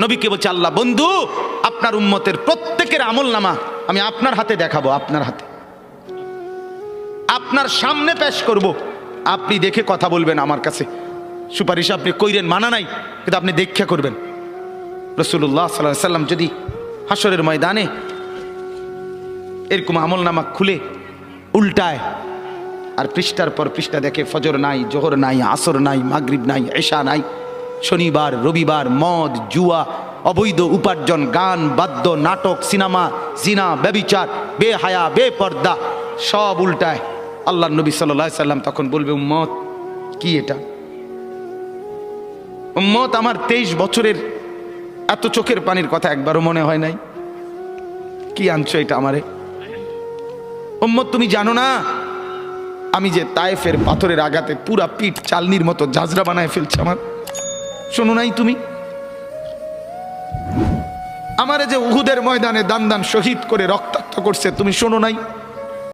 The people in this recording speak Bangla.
নবীকে বলছে আল্লাহ বন্ধু আপনার উম্মতের প্রত্যেকের আমলনামা আমি আপনার হাতে দেখাবো, আপনার হাতে, আপনার সামনে পেশ করব, আপনি দেখে কথা বলবেন। আমার কাছে সুপারিশ আপনি কইরেন, মানা নাই, কিন্তু আপনি দেখা করবেন। রাসূলুল্লাহ সাল্লাল্লাহু আলাইহি সাল্লাম যদি হাসরের ময়দানে এরকম আমলনামা খুলে উল্টায় আর পৃষ্ঠার পর পৃষ্ঠা দেখে ফজর নাই, জোহর নাই, আসর নাই, মাগরিব নাই, এশা নাই, শনিবার রবিবার, মদ জুয়া, অবৈধ উপার্জন, গান বাদ্য, নাটক, সিনেমা, জিনা, ব্যভিচার, বেহায়া, বেপর্দা সব উল্টায়। আল্লাহর নবী সাল্লাল্লাহু আলাইহি সাল্লাম তখন বলবে উম্মত কি এটা? উম্মত আমার 23 বছরের এত চোখের পানির কথা একবারও মনে হয় নাই, কি আনছো এটা আমারে? উম্মত তুমি জানো না আমি যে তায়েফের পাথরের আঘাতে পুরা পিঠ চালনির মতো ঝাঁঝরা বানায় ফেলছে আমার? শোনো নাই তুমি? আমারে যে উহুদের ময়দানে দান দান শহীদ করে রক্তাক্ত করছে, তুমি শোনো নাই?